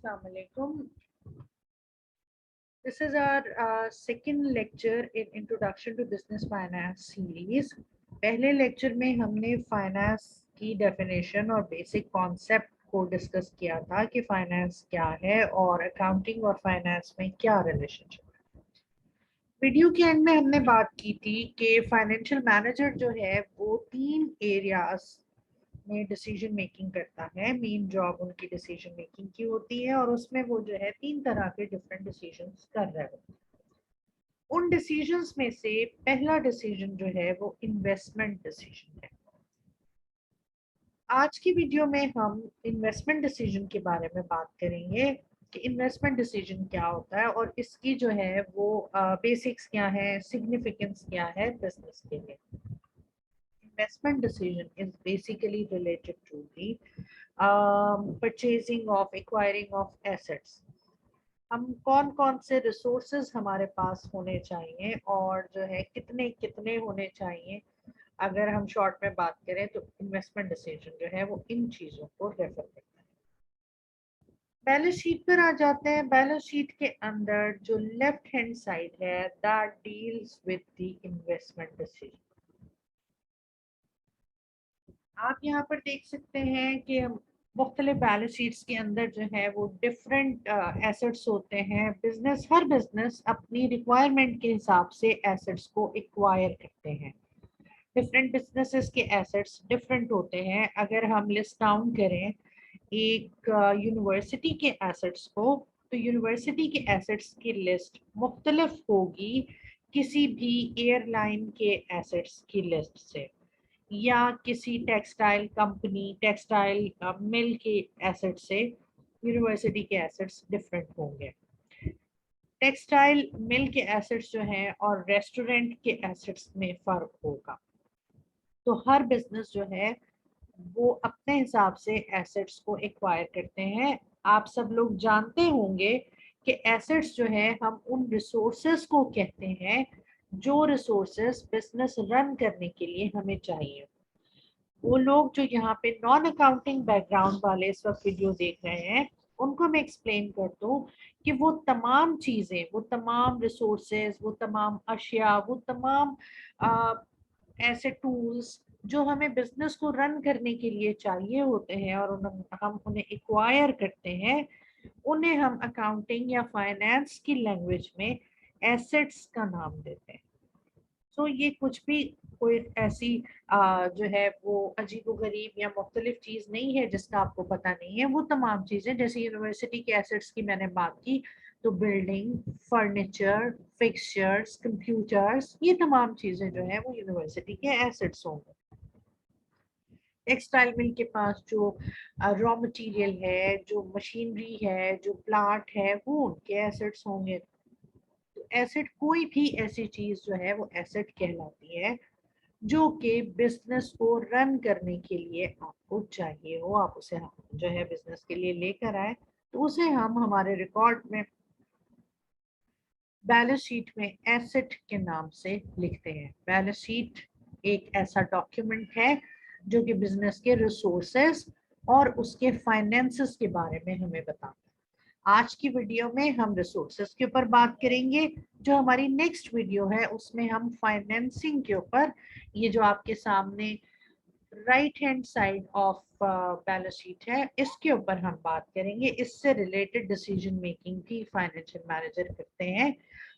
Assalamu alaikum. This is our second lecture in Introduction to Business Finance series. पहले lecture में हमने finance की definition और basic concept को डिस्कस किया था कि फाइनेंस क्या है और अकाउंटिंग और फाइनेंस में क्या रिलेशनशिप है। वीडियो के एंड में हमने बात की थी कि फाइनेंशियल मैनेजर जो है वो 3 एरियाज में डिसीजन मेकिंग करता है। मेन जॉब उनकी डिसीजन मेकिंग की होती है और उसमें वो जो है 3 तरह के डिफरेंट डिसीजंस कर रहे होते हैं। उन डिसीजंस में से पहला डिसीजन जो है वो इन्वेस्टमेंट डिसीजन है। आज की वीडियो में हम इन्वेस्टमेंट डिसीजन के बारे में बात करेंगे कि इन्वेस्टमेंट डिसीजन क्या होता है और इसकी जो है वो बेसिक्स क्या है, सिग्निफिकेंस क्या है बिजनेस के लिए। Investment decision is basically related to the purchasing of acquiring of assets. हम कौन कौन से रिसोर्सेज हमारे पास होने चाहिए और जो है कितने कितने होने चाहिए। अगर हम शॉर्ट में बात करें तो इन्वेस्टमेंट डिसीजन जो है वो इन चीजों को रेफर करता है। बैलेंस शीट पर आ जाते हैं। बैलेंस शीट के अंदर जो लेफ्ट हैंड साइड है that deals with the investment decision. आप यहाँ पर देख सकते हैं कि मुख्तलिफ बैलेंस शीट्स के अंदर जो है वो डिफरेंट एसेट्स होते हैं। हर बिजनेस अपनी रिक्वायरमेंट के हिसाब से एसेट्स को एक्वायर करते हैं। डिफरेंट बिजनेसेस के एसेट्स डिफरेंट होते हैं। अगर हम लिस्ट डाउन करें एक यूनिवर्सिटी के एसेट्स को, तो यूनिवर्सिटी के एसेट्स की लिस्ट मुख्तलिफ होगी किसी भी एयरलाइन के एसेट्स की लिस्ट से, या किसी टेक्सटाइल कंपनी, टेक्सटाइल मिल के एसेट से यूनिवर्सिटी के एसेट्स डिफरेंट होंगे। टेक्सटाइल मिल के एसेट्स जो हैं और रेस्टोरेंट के एसेट्स में फ़र्क होगा। तो हर बिजनेस जो है वो अपने हिसाब से एसेट्स को एक्वायर करते हैं। आप सब लोग जानते होंगे कि एसेट्स जो है हम उन रिसोर्सेज को कहते हैं जो रिसोर्सेज बिजनेस रन करने के लिए हमें चाहिए। वो लोग जो यहाँ पे नॉन अकाउंटिंग बैकग्राउंड वाले इस वक्त वीडियो देख रहे हैं उनको मैं एक्सप्लेन कर दूं कि वो तमाम चीजें, वो तमाम रिसोर्सेज, वो तमाम अशिया, वो तमाम ऐसे टूल्स जो हमें बिजनेस को रन करने के लिए चाहिए होते हैं और हम उन्हें एक्वायर करते हैं, उन्हें हम अकाउंटिंग या फाइनेंस की लैंग्वेज में एसेट्स का नाम देते हैं। तो ये कुछ भी कोई ऐसी जो है वो अजीबोगरीब या मुख्तलिफ चीज़ नहीं है जिसका आपको पता नहीं है। वो तमाम चीज़ें जैसे यूनिवर्सिटी के एसेट्स की मैंने बात की, तो बिल्डिंग, फर्नीचर, फिक्सचर्स, कंप्यूटर्स, ये तमाम चीज़ें जो है वो यूनिवर्सिटी के एसेट्स होंगे। टेक्सटाइल मिल के पास जो रॉ मटेरियल है, जो मशीनरी है, जो प्लांट है, वो उनके एसेट्स होंगे। तो एसेट कोई भी ऐसी चीज जो है वो एसेट कहलाती है जो कि बिजनेस को रन करने के लिए आपको चाहिए हो। आप उसे जो है बिजनेस के लिए लेकर आए तो उसे हम हमारे रिकॉर्ड में बैलेंस शीट में एसेट के नाम से लिखते हैं। बैलेंस शीट एक ऐसा डॉक्यूमेंट है जो कि बिजनेस के रिसोर्सेस और उसके फाइनेंसेस के बारे में हमें बताता है। आज की वीडियो में हम रिसोर्सेज के ऊपर बात करेंगे। जो हमारी नेक्स्ट वीडियो है उसमें हम फाइनेंसिंग के ऊपर, ये जो आपके सामने right hand side of balance sheet है, इसके ऊपर हम बात करेंगे। इससे रिलेटेड डिसीजन मेकिंग भी फाइनेंशियल मैनेजर करते हैं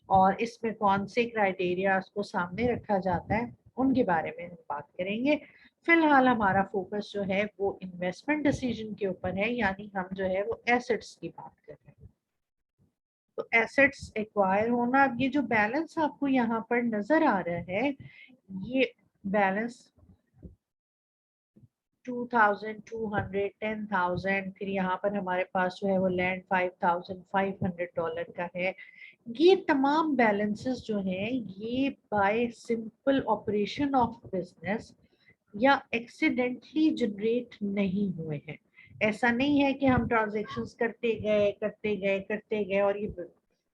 और इसमें कौन से क्राइटेरिया को सामने रखा जाता है उनके बारे में हम बात करेंगे। फिलहाल हमारा फोकस जो है वो इन्वेस्टमेंट डिसीजन के ऊपर है, यानी हम जो है वो एसेट्स की बात कर रहे हैं। तो एसेट्स एक्वायर होना, अब ये जो बैलेंस आपको यहाँ पर नजर आ रहा है, ये बैलेंस 2200, 10,000, फिर यहाँ पर हमारे पास जो है वो लैंड $5,500 का है। ये तमाम बैलेंसेस जो हैं ये bye simple operation of business या एक्सीडेंटली जनरेट नहीं हुए हैं। ऐसा नहीं है कि हम ट्रांजैक्शंस करते गए और ये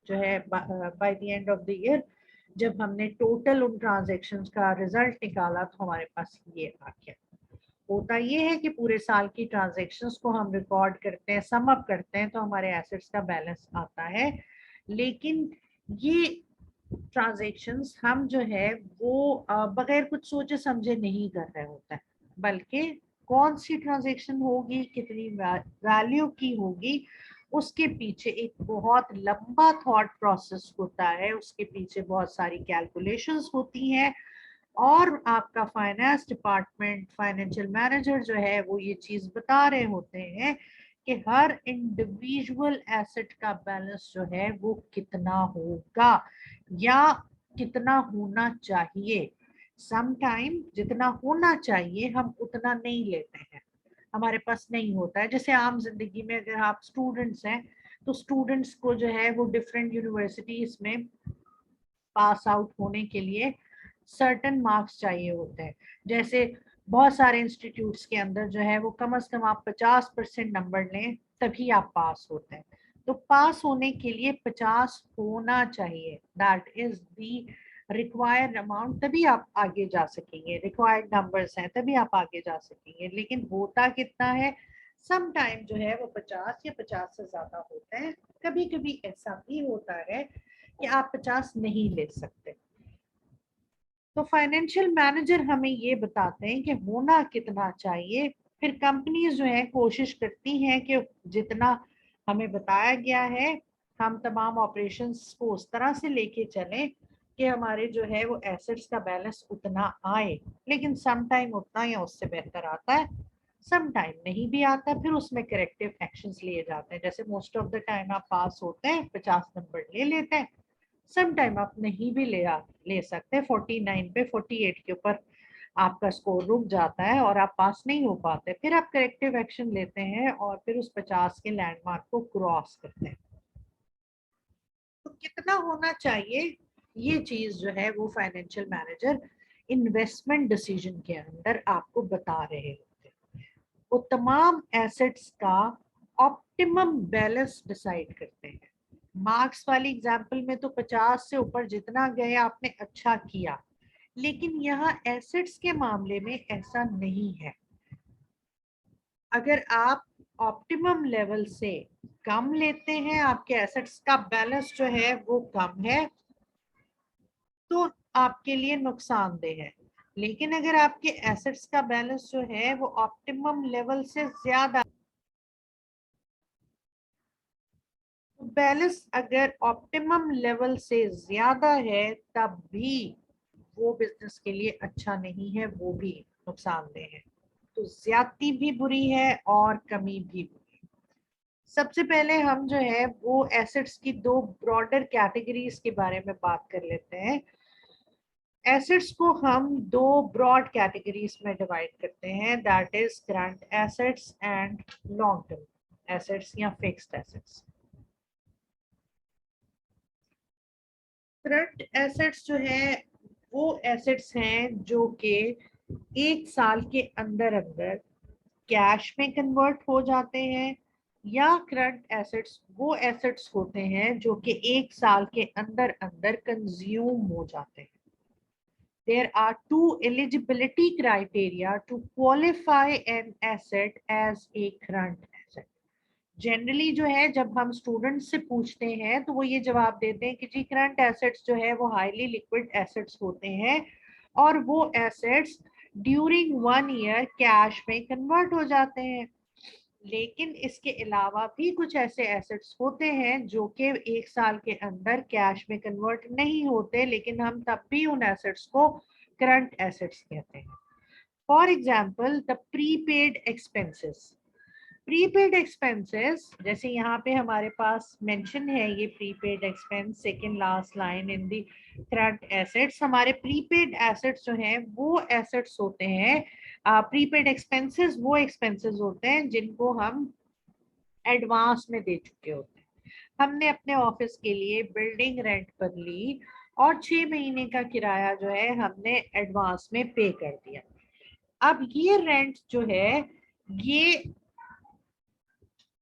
जो है by the end of the year जब हमने टोटल उन ट्रांजैक्शंस का रिजल्ट निकाला तो हमारे पास ये आ गया। होता ये है कि पूरे साल की ट्रांजैक्शंस को हम रिकॉर्ड करते हैं, सम अप करते हैं, तो हमारे एसेट्स का बैलेंस आता है। लेकिन ये ट्रांजैक्शंस हम जो है वो बगैर कुछ सोचे समझे नहीं कर रहे होते हैं, बल्कि कौन सी ट्रांजैक्शन होगी, कितनी वैल्यू की होगी, उसके पीछे एक बहुत लंबा थॉट प्रोसेस होता है, उसके पीछे बहुत सारी कैलकुलेशंस होती हैं। और आपका फाइनेंस डिपार्टमेंट, फाइनेंशियल मैनेजर जो है वो ये चीज बता रहे होते हैं कि हर इंडिविजुअल एसेट का बैलेंस जो है वो कितना होगा या कितना होना चाहिए। सम टाइम जितना होना चाहिए हम उतना नहीं लेते हैं, हमारे पास नहीं होता है। जैसे आम जिंदगी में अगर आप स्टूडेंट्स हैं तो स्टूडेंट्स को जो है वो डिफरेंट यूनिवर्सिटीज में पास आउट होने के लिए सर्टेन मार्क्स चाहिए होते हैं। जैसे बहुत सारे इंस्टीट्यूट्स के अंदर जो है वो कम से कम आप 50% नंबर लें तभी आप पास होते हैं। तो पास होने के लिए 50 होना चाहिए, that is the required amount, तभी आप आगे जा सकेंगे। रिक्वायर्ड नंबर्स हैं तभी आप आगे जा सकेंगे। लेकिन होता कितना है, सम टाइम जो है वो 50 या 50 से ज्यादा होते हैं। कभी कभी ऐसा भी होता है कि आप 50 नहीं ले सकते। तो फाइनेंशियल मैनेजर हमें ये बताते हैं कि होना कितना चाहिए। फिर कंपनीज जो है कोशिश करती हैं कि जितना हमें बताया गया है हम तमाम ऑपरेशंस को उस तरह से लेके चलें कि हमारे जो है वो एसेट्स का बैलेंस उतना आए। लेकिन सम टाइम उतना या उससे बेहतर आता है, सम टाइम नहीं भी आता, फिर उसमें करेक्टिव एक्शंस लिए जाते हैं। जैसे मोस्ट ऑफ द टाइम आप पास होते हैं, 50 नंबर ले लेते हैं। सम टाइम आप नहीं भी ले सकते, 49 पे 48 के ऊपर आपका स्कोर रुक जाता है और आप पास नहीं हो पाते। फिर आप करेक्टिव एक्शन लेते हैं और फिर उस 50 के लैंडमार्क को क्रॉस करते हैं। तो कितना होना चाहिए, ये चीज जो है वो फाइनेंशियल मैनेजर इन्वेस्टमेंट डिसीजन के अंदर आपको बता रहे होते हैं। वो तमाम एसेट्स का ऑप्टिमम बैलेंस डिसाइड करते हैं। मार्क्स वाली एग्जाम्पल में तो 50 से ऊपर जितना गए आपने अच्छा किया, लेकिन यहाँ एसेट्स के मामले में ऐसा नहीं है। अगर आप ऑप्टिमम लेवल से कम लेते हैं, आपके एसेट्स का बैलेंस जो है वो कम है, तो आपके लिए नुकसानदेह है। लेकिन अगर आपके एसेट्स का बैलेंस जो है वो ऑप्टिमम लेवल से ज्यादा, बैलेंस अगर ऑप्टिमम लेवल से ज्यादा है तब भी वो बिजनेस के लिए अच्छा नहीं है, वो भी नुकसानदेह है। तो ज्यादती भी बुरी है और कमी भी बुरी है। सबसे पहले हम जो है वो एसेट्स की दो ब्रॉडर कैटेगरीज के बारे में बात कर लेते हैं। एसेट्स को हम दो ब्रॉड कैटेगरीज में डिवाइड करते हैं, that is current assets and long term assets या फिक्स्ड एसेट्स। करंट एसेट्स जो है वो एसेट्स हैं जो कि एक साल के अंदर अंदर कैश में कन्वर्ट हो जाते हैं, या करंट एसेट्स वो एसेट्स होते हैं जो कि एक साल के अंदर अंदर कंज्यूम हो जाते हैं। There are two eligibility criteria to qualify an asset as a current asset. Generally जो है जब हम स्टूडेंट से पूछते हैं तो वो ये जवाब देते हैं कि जी करंट एसेट्स जो है वो हाईली लिक्विड एसेट्स होते हैं और वो एसेट्स ड्यूरिंग 1 ईयर कैश में कन्वर्ट हो जाते हैं। लेकिन इसके अलावा भी कुछ ऐसे एसेट्स होते हैं जो कि एक साल के अंदर कैश में कन्वर्ट नहीं होते, लेकिन हम तब भी उन एसेट्स को करंट एसेट्स कहते हैं। For example the prepaid expenses. Prepaid expenses जैसे यहाँ पे हमारे पास मेंशन है, ये prepaid expense second last line in the current assets. हमारे प्रीपेड एसेट्स जो हैं वो एसेट्स होते हैं, प्रीपेड एक्सपेंसेस वो एक्सपेंसेस होते हैं जिनको हम एडवांस में दे चुके होते हैं। हमने अपने ऑफिस के लिए बिल्डिंग रेंट पर ली और 6 महीने का किराया जो है हमने एडवांस में पे कर दिया। अब ये रेंट जो है ये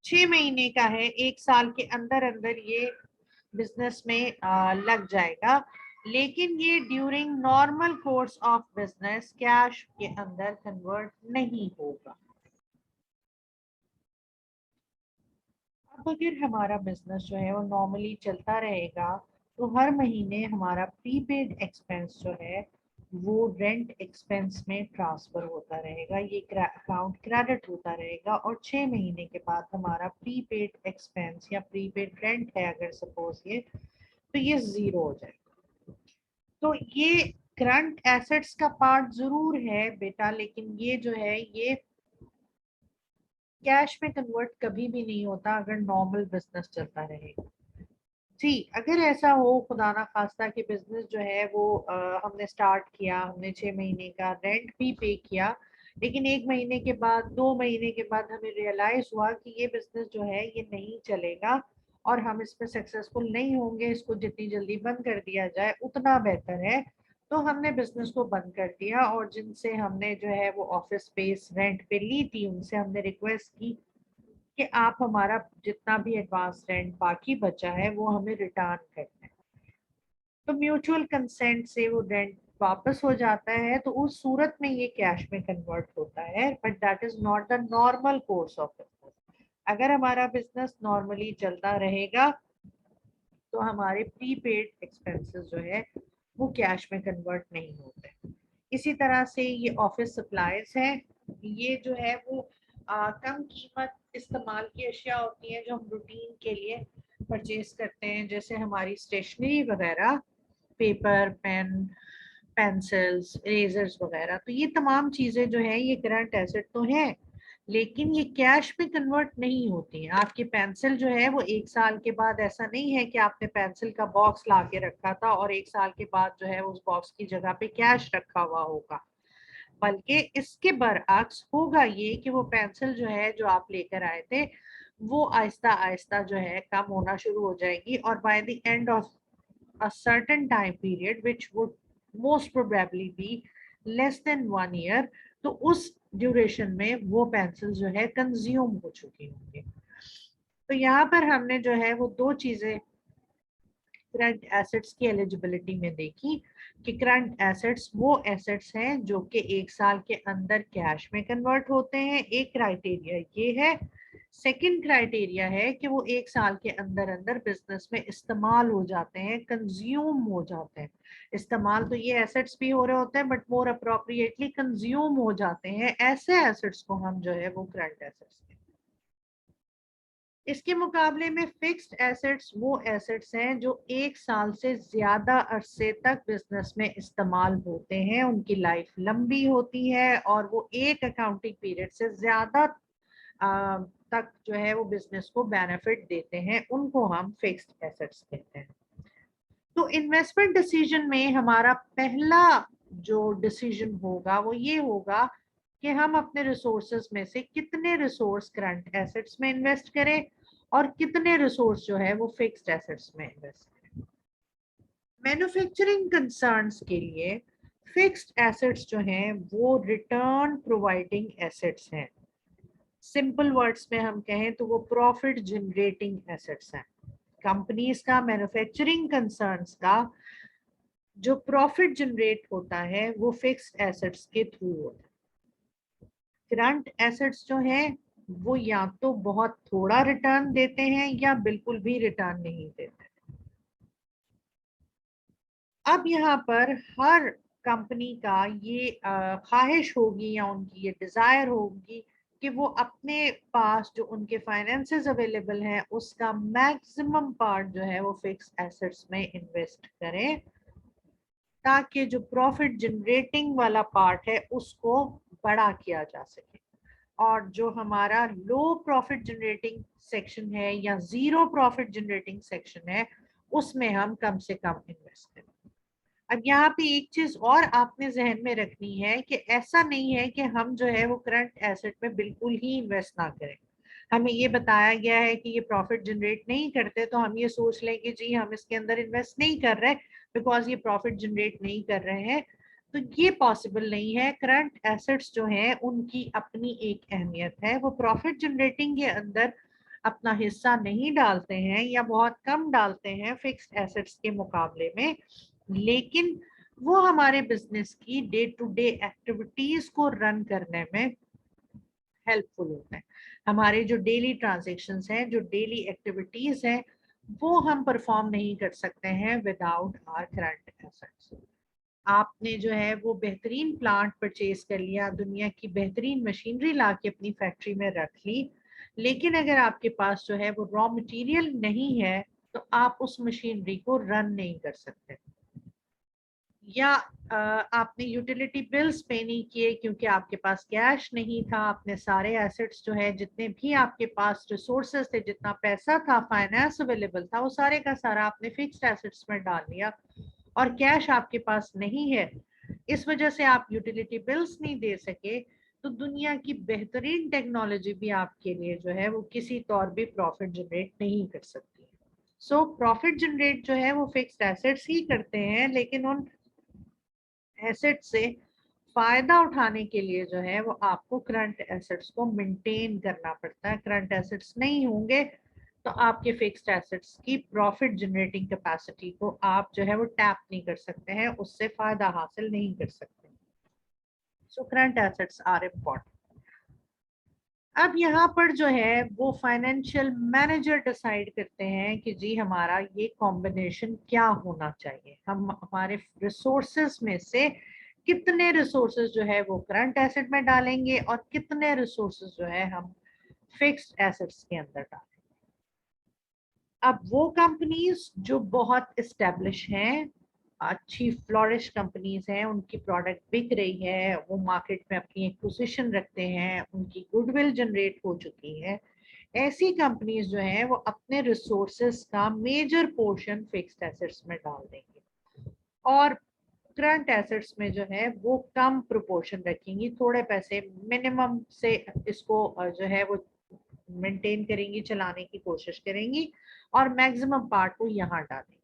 6 महीने का है, एक साल के अंदर अंदर ये बिजनेस में लग जाएगा। लेकिन ये during normal course of business cash के अंदर कन्वर्ट नहीं होगा। अब अगर हमारा बिजनेस जो है वो नॉर्मली चलता रहेगा तो हर महीने हमारा प्रीपेड एक्सपेंस जो है वो रेंट एक्सपेंस में ट्रांसफर होता रहेगा, ये अकाउंट क्रेडिट होता रहेगा और 6 महीने के बाद हमारा प्रीपेड एक्सपेंस या प्रीपेड रेंट है अगर सपोज ये, तो ये जीरो हो जाएगा। तो ये करंट एसेट्स का पार्ट जरूर है बेटा, लेकिन ये जो है ये कैश में कन्वर्ट कभी भी नहीं होता अगर नॉर्मल बिजनेस चलता रहेगा। जी, अगर ऐसा हो खुदा ना खास्ता कि बिजनेस जो है वो हमने स्टार्ट किया, हमने 6 महीने का रेंट भी पे किया, लेकिन 1 महीने के बाद 2 महीने के बाद हमें रियलाइज हुआ कि ये बिजनेस जो है ये नहीं चलेगा और हम इसमें सक्सेसफुल नहीं होंगे, इसको जितनी जल्दी बंद कर दिया जाए उतना बेहतर है। तो हमने बिजनेस को बंद कर दिया और जिनसे हमने जो है वो ऑफिस स्पेस रेंट पे ली थी उनसे हमने रिक्वेस्ट की कि आप हमारा जितना भी एडवांस रेंट बाकी बचा है वो हमें रिटर्न करना है। तो म्यूचुअल कंसेंट से वो रेंट वापस हो जाता है, तो उस सूरत में ये कैश में कन्वर्ट होता है, but that is not the normal course of business. अगर हमारा बिजनेस नॉर्मली चलता रहेगा तो हमारे प्रीपेड एक्सपेंसेस जो है वो कैश में कन्वर्ट नहीं होते। इसी तरह से ये ऑफिस सप्लाईज है, ये जो है वो कम कीमत इस्तेमाल की अशिया होती है जो हम रूटीन के लिए परचेज करते हैं, जैसे हमारी स्टेशनरी वगैरह, पेपर, पेन, पेंसिल्स, इरेजर्स वगैरह। तो ये तमाम चीजें जो है ये करंट एसेट तो हैं, लेकिन ये कैश में कन्वर्ट नहीं होती है। आपकी पेंसिल जो है वो 1 साल के बाद, ऐसा नहीं है कि आपने पेंसिल का बॉक्स ला के रखा था और 1 साल के बाद जो है उस बॉक्स की जगह पे कैश रखा हुआ होगा, बल्कि इसके बरअक्स होगा ये कि वो पेंसिल जो है जो आप लेकर आए थे वो आहिस्ता आहिस्ता जो है कम होना शुरू हो जाएगी और by the end of a certain time period which would most probably be less than 1 year, तो उस ड्यूरेशन में वो पेंसिल जो है कंज्यूम हो चुकी होंगी। तो यहाँ पर हमने जो है वो दो चीजें करंट एसेट्स की एलिजिबिलिटी में देखी कि करंट एसेट्स वो एसेट्स हैं जो कि 1 साल के अंदर कैश में कन्वर्ट होते हैं, एक क्राइटेरिया ये है। सेकंड क्राइटेरिया है कि वो 1 साल के अंदर अंदर बिजनेस में इस्तेमाल हो जाते हैं, कंज्यूम हो जाते हैं। इस्तेमाल तो ये एसेट्स भी हो रहे होते हैं बट मोर अप्रोप्रिएटली कंज्यूम हो जाते हैं, ऐसे एसेट्स को हम जो है वो करंट एसेट्स। इसके मुकाबले में फिक्स्ड एसेट्स वो एसेट्स हैं जो 1 साल से ज्यादा अरसे तक बिजनेस में इस्तेमाल होते हैं, उनकी लाइफ लंबी होती है और वो एक अकाउंटिंग पीरियड से ज्यादा तक जो है वो बिजनेस को बेनिफिट देते हैं, उनको हम फिक्स्ड एसेट्स कहते हैं। तो इन्वेस्टमेंट डिसीजन में हमारा पहला जो डिसीजन होगा वो ये होगा कि हम अपने रिसोर्सेज में से कितने रिसोर्स करंट एसेट्स में इन्वेस्ट करें और कितने रिसोर्स जो है वो फिक्स्ड एसेट्स में इन्वेस्ट करें। मैन्युफैक्चरिंग कंसर्न्स के लिए फिक्स्ड एसेट्स जो हैं वो रिटर्न प्रोवाइडिंग एसेट्स हैं। सिंपल वर्ड्स में हम कहें तो वो प्रॉफिट जनरेटिंग एसेट्स हैं। कंपनीज का, मैन्युफैक्चरिंग कंसर्न्स का जो प्रॉफिट जनरेट होता है वो फिक्स्ड एसेट्स के थ्रू होता है। करंट एसेट्स जो है वो या तो बहुत थोड़ा रिटर्न देते हैं या बिल्कुल भी रिटर्न नहीं देते। अब यहाँ पर हर कंपनी का ये ख्वाहिश होगी या उनकी ये डिजायर होगी कि वो अपने पास जो उनके फाइनेंसेस अवेलेबल हैं उसका मैक्सिमम पार्ट जो है वो फिक्स एसेट्स में इन्वेस्ट करें, ताकि जो प्रॉफिट जनरेटिंग वाला पार्ट है उसको बड़ा किया जा सके और जो हमारा लो प्रॉफिट जनरेटिंग सेक्शन है या जीरो प्रॉफिट जनरेटिंग सेक्शन है उसमें हम कम से कम इन्वेस्ट करें। अब यहाँ पे एक चीज और आपने जहन में रखनी है कि ऐसा नहीं है कि हम जो है वो करंट एसेट में बिल्कुल ही इन्वेस्ट ना करें। हमें ये बताया गया है कि ये प्रॉफिट जनरेट नहीं करते तो हम ये सोच लें कि जी हम इसके अंदर इन्वेस्ट नहीं कर रहे बिकॉज ये प्रॉफिट जनरेट नहीं कर रहे हैं, तो ये पॉसिबल नहीं है। करंट एसेट्स जो हैं उनकी अपनी एक अहमियत है, वो प्रॉफिट जनरेटिंग के अंदर अपना हिस्सा नहीं डालते हैं या बहुत कम डालते हैं फिक्स्ड एसेट्स के मुकाबले में, लेकिन वो हमारे बिजनेस की डे टू डे एक्टिविटीज को रन करने में हेल्पफुल होता है। हमारे जो डेली ट्रांजेक्शन्स हैं, जो डेली एक्टिविटीज हैं, वो हम परफॉर्म नहीं कर सकते हैं विदाउट आवर करंट एसेट्स। आपने जो है वो बेहतरीन प्लांट परचेज कर लिया, दुनिया की बेहतरीन मशीनरी ला के अपनी फैक्ट्री में रख ली, लेकिन अगर आपके पास जो है वो रॉ मटेरियल नहीं है तो आप उस मशीनरी को रन नहीं कर सकते। या आपने यूटिलिटी बिल्स पे नहीं किए क्योंकि आपके पास कैश नहीं था, आपने सारे एसेट्स जो है जितने भी आपके पास रिसोर्सेज थे, जितना पैसा था, फाइनेंस अवेलेबल था, वो सारे का सारा आपने फिक्स्ड एसेट्स में डाल लिया और कैश आपके पास नहीं है, इस वजह से आप यूटिलिटी बिल्स नहीं दे सके, तो दुनिया की बेहतरीन टेक्नोलॉजी भी आपके लिए जो है वो किसी तौर भी प्रॉफिट जनरेट नहीं कर सकती। सो प्रॉफिट जनरेट जो है वो फिक्स्ड एसेट्स ही करते हैं, लेकिन उन एसेट से फायदा उठाने के लिए जो है वो आपको करंट एसेट्स को मेंटेन करना पड़ता है। करंट एसेट्स नहीं होंगे तो आपके फिक्स्ड एसेट्स की प्रॉफिट जनरेटिंग कैपेसिटी को आप जो है वो टैप नहीं कर सकते हैं, उससे फायदा हासिल नहीं कर सकते। So current assets are important. अब यहाँ पर जो है वो फाइनेंशियल मैनेजर डिसाइड करते हैं कि जी हमारा ये कॉम्बिनेशन क्या होना चाहिए, हम हमारे रिसोर्सेस में से कितने रिसोर्सेज जो है वो करंट एसेट में डालेंगे और कितने रिसोर्सेज जो है हम फिक्स्ड एसेट्स के अंदर डालेंगे। अब वो कंपनीज जो बहुत इस्टेब्लिश हैं, अच्छी फ्लोरिश कंपनीज हैं, उनकी प्रोडक्ट बिक रही है, वो मार्केट में अपनी एक पोजीशन रखते हैं, उनकी गुडविल जनरेट हो चुकी है, ऐसी कंपनीज जो हैं वो अपने रिसोर्सेस का मेजर पोर्शन फिक्स्ड एसेट्स में डाल देंगे और करंट एसेट्स में जो है वो कम प्रोपोर्शन रखेंगी, थोड़े पैसे मिनिमम से इसको जो है वो मेंटेन करेंगी, चलाने की कोशिश करेंगी और मैक्सिमम पार्ट को यहाँ डालेंगी।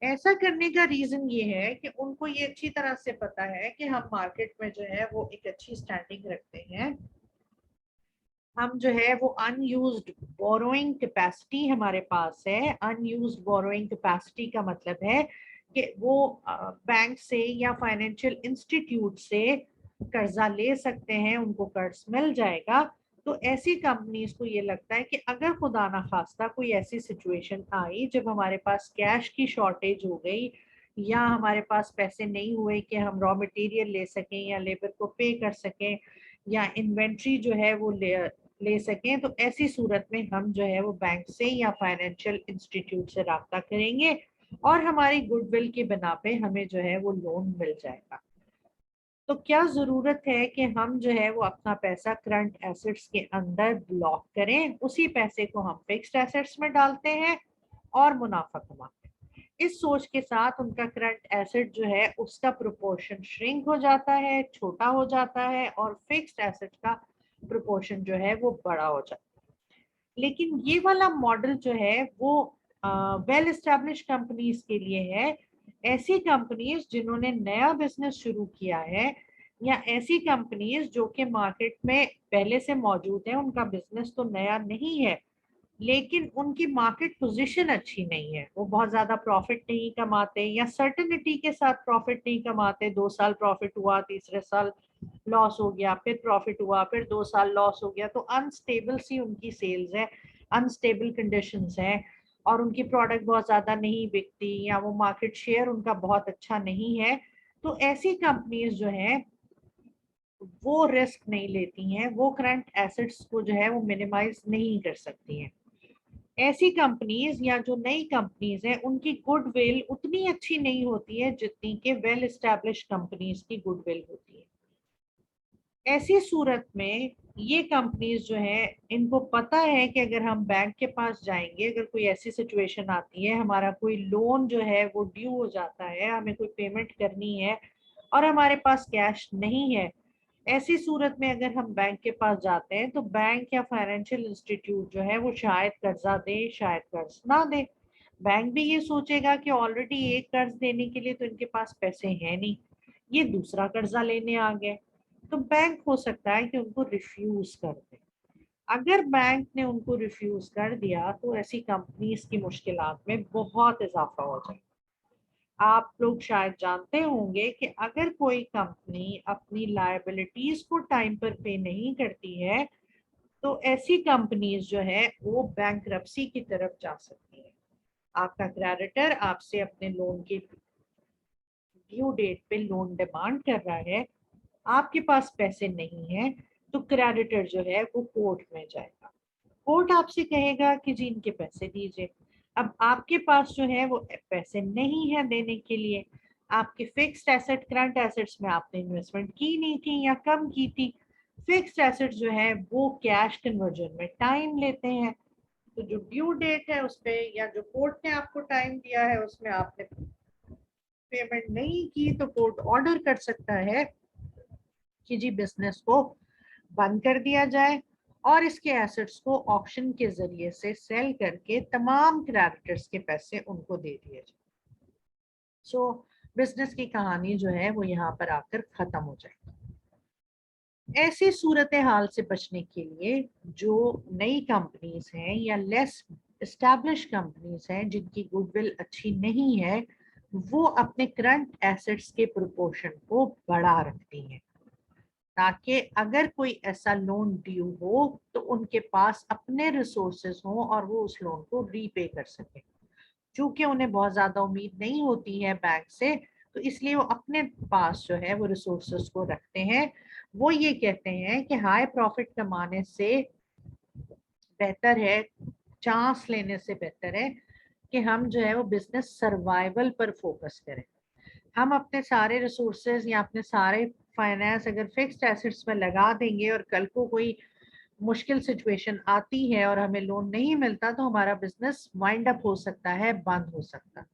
ऐसा करने का रीजन ये है कि उनको ये अच्छी तरह से पता है कि हम मार्केट में जो है वो एक अच्छी स्टैंडिंग रखते हैं, हम जो है वो अनयूज्ड बोरोइंग कैपेसिटी हमारे पास है। अनयूज्ड बोरोइंग कैपेसिटी का मतलब है कि वो बैंक से या फाइनेंशियल इंस्टीट्यूट से कर्जा ले सकते हैं, उनको कर्ज मिल जाएगा। तो ऐसी कंपनीज को ये लगता है कि अगर खुदा ना खास्ता कोई ऐसी सिचुएशन आई जब हमारे पास कैश की शॉर्टेज हो गई या हमारे पास पैसे नहीं हुए कि हम रॉ मटेरियल ले सकें या लेबर को पे कर सकें या इन्वेंट्री जो है वो ले सकें, तो ऐसी सूरत में हम जो है वो बैंक से या फाइनेंशियल इंस्टीट्यूट से राब्ता करेंगे और हमारी गुडविल की बिना पे हमें जो है वो लोन मिल जाएगा। तो क्या जरूरत है कि हम जो है वो अपना पैसा करंट एसेट्स के अंदर ब्लॉक करें, उसी पैसे को हम फिक्स्ड एसेट्स में डालते हैं और मुनाफा कमाते हैं। इस सोच के साथ उनका करंट एसेट जो है उसका प्रोपोर्शन श्रिंक हो जाता है, छोटा हो जाता है और फिक्स्ड एसेट का प्रोपोर्शन जो है वो बड़ा हो जाता है। लेकिन ये वाला मॉडल जो है वो वेल एस्टेब्लिश कंपनीज के लिए है। ऐसी कंपनीज जिन्होंने नया बिजनेस शुरू किया है या ऐसी कंपनीज जो कि मार्केट में पहले से मौजूद है, उनका बिजनेस तो नया नहीं है लेकिन उनकी मार्केट पोजीशन अच्छी नहीं है, वो बहुत ज्यादा प्रॉफिट नहीं कमाते या सर्टेनिटी के साथ प्रॉफिट नहीं कमाते, 2 साल प्रॉफिट हुआ, तीसरे साल लॉस हो गया, फिर प्रॉफिट हुआ, फिर 2 साल लॉस हो गया, तो अनस्टेबल सी उनकी सेल्स है, अनस्टेबल कंडीशंस है और उनकी प्रोडक्ट बहुत ज्यादा नहीं बिकती या वो मार्केट शेयर उनका बहुत अच्छा नहीं है। तो ऐसी कंपनीज जो है वो रिस्क नहीं लेती हैं, वो करंट एसेट्स को जो है वो मिनिमाइज नहीं कर सकती हैं। ऐसी कंपनीज या जो नई कंपनीज हैं उनकी गुडविल उतनी अच्छी नहीं होती है जितनी कि वेल एस्टैब्लिश कंपनीज की गुडविल होती है। ऐसी सूरत में ये कंपनीज जो है इनको पता है कि अगर हम बैंक के पास जाएंगे, अगर कोई ऐसी सिचुएशन आती है, हमारा कोई लोन जो है वो ड्यू हो जाता है, हमें कोई पेमेंट करनी है और हमारे पास कैश नहीं है, ऐसी सूरत में अगर हम बैंक के पास जाते हैं तो बैंक या फाइनेंशियल इंस्टीट्यूट जो है वो शायद कर्जा दे, शायद कर्ज ना दे। बैंक भी ये सोचेगा कि ऑलरेडी एक कर्ज देने के लिए तो इनके पास पैसे हैं नहीं, ये दूसरा कर्जा लेने आ गए, तो बैंक हो सकता है कि उनको रिफ्यूज कर दे। अगर बैंक ने उनको रिफ्यूज कर दिया तो ऐसी कंपनीज की मुश्किलात में बहुत इजाफा हो जाए। आप लोग शायद जानते होंगे कि अगर कोई कंपनी अपनी लायबिलिटीज को टाइम पर पे नहीं करती है तो ऐसी कंपनीज जो है वो बैंकरप्सी की तरफ जा सकती है। आपका क्रेडिटर आपसे अपने लोन के ड्यू डेट पे लोन डिमांड कर रहा है, आपके पास पैसे नहीं है, तो क्रेडिटर जो है वो कोर्ट में जाएगा। कोर्ट आपसे कहेगा कि जी इनके पैसे दीजिए। अब आपके पास जो है वो पैसे नहीं है देने के लिए, आपके फिक्स्ड एसेट करंट एसेट्स में आपने इन्वेस्टमेंट की नहीं थी या कम की थी। फिक्स्ड एसेट जो है वो कैश कन्वर्जन में टाइम लेते हैं, तो जो ड्यू डेट है उस पे या जो कोर्ट ने आपको टाइम दिया है उसमें आपने पेमेंट नहीं की तो कोर्ट ऑर्डर कर सकता है कि जी बिजनेस को बंद कर दिया जाए और इसके एसेट्स को ऑक्शन के जरिए से सेल करके तमाम क्रेडिटर्स के पैसे उनको दे दिए जाए। सो बिजनेस की कहानी जो है वो यहाँ पर आकर खत्म हो जाएगी। ऐसी सूरत हाल से बचने के लिए जो नई कंपनीज हैं या लेस एस्टैब्लिश कंपनीज हैं जिनकी गुडविल अच्छी नहीं है, वो अपने करंट एसेट्स के प्रोपोर्शन को बढ़ा रखती हैं ताकि अगर कोई ऐसा लोन ड्यू हो तो उनके पास अपने रिसोर्सेज हों और वो उस लोन को रीपे कर सके। चूंकि उन्हें बहुत ज्यादा उम्मीद नहीं होती है बैंक से, तो इसलिए वो अपने पास जो है वो रिसोर्सेज को रखते हैं। वो ये कहते हैं कि हाई प्रॉफिट कमाने से बेहतर है, चांस लेने से बेहतर है कि हम जो है वो बिजनेस सर्वाइवल पर फोकस करें। हम अपने सारे रिसोर्सेज या अपने सारे फाइनेंस अगर फिक्स्ड एसेट्स में लगा देंगे और कल को कोई मुश्किल सिचुएशन आती है और हमें लोन नहीं मिलता तो हमारा बिजनेस वाइंड अप हो सकता है, बंद हो सकता है।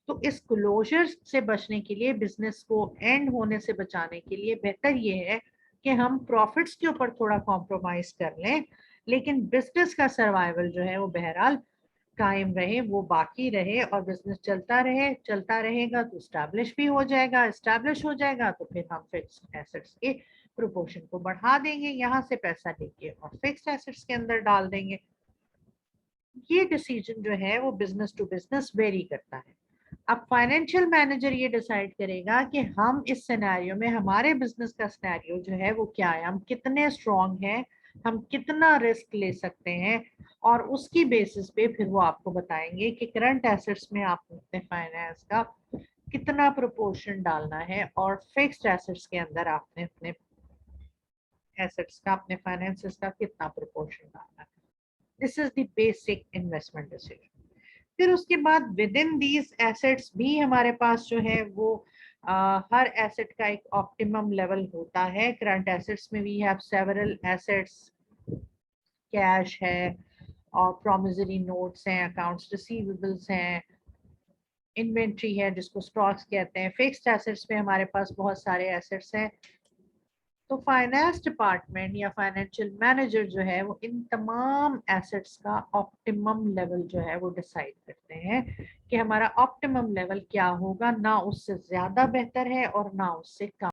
तो इस क्लोजर से बचने के लिए, बिजनेस को एंड होने से बचाने के लिए बेहतर ये है कि हम प्रॉफिट्स के ऊपर थोड़ा कॉम्प्रोमाइज कर लें, लेकिन बिजनेस का सर्वाइवल जो है वो बहरहाल कायम रहे, वो बाकी रहे और बिजनेस चलता रहे। चलता रहेगा तो स्टैब्लिश भी हो जाएगा, स्टैब्लिश हो जाएगा तो फिर हम फिक्स्ड एसेट्स के प्रोपोर्शन को बढ़ा देंगे, यहाँ से पैसा लेके और फिक्स्ड एसेट्स के अंदर डाल देंगे। ये डिसीजन जो है वो बिजनेस टू बिजनेस वेरी करता है। अब फाइनेंशियल मैनेजर ये डिसाइड करेगा कि हम इस सिनेरियो में, हमारे बिजनेस का सिनेरियो जो है वो क्या है, हम कितने स्ट्रॉन्ग हैं, हम कितना रिस्क ले सकते हैं, और उसकी बेसिस पे फिर वो आपको बताएंगे कि करंट एसेट्स में आपको अपने फाइनेंस का कितना प्रोपोर्शन डालना है और फिक्स्ड एसेट्स के अंदर आपने अपने एसेट्स का, अपने फाइनेंसेस का कितना प्रोपोर्शन डालना है। This is the basic investment decision. फिर उसके बाद विद इन दीज एसेट्स भी हमारे पास जो है वो हर एसेट का एक ऑप्टिमम लेवल होता है। करंट एसेट्स में we have several assets, cash है और प्रोमिसरी नोट्स हैं, अकाउंट्स रिसीवेबल्स हैं, इन्वेंट्री है जिसको स्टॉक्स कहते हैं। फिक्स्ड एसेट्स में हमारे पास बहुत सारे एसेट्स हैं। तो फाइनेंस डिपार्टमेंट या फाइनेंशियल मैनेजर जो है वो इन तमाम एसेट्स का ऑप्टिमम लेवल जो है वो डिसाइड करते हैं कि हमारा ऑप्टिमम लेवल क्या होगा, ना उससे ज्यादा बेहतर है और ना उससे कम।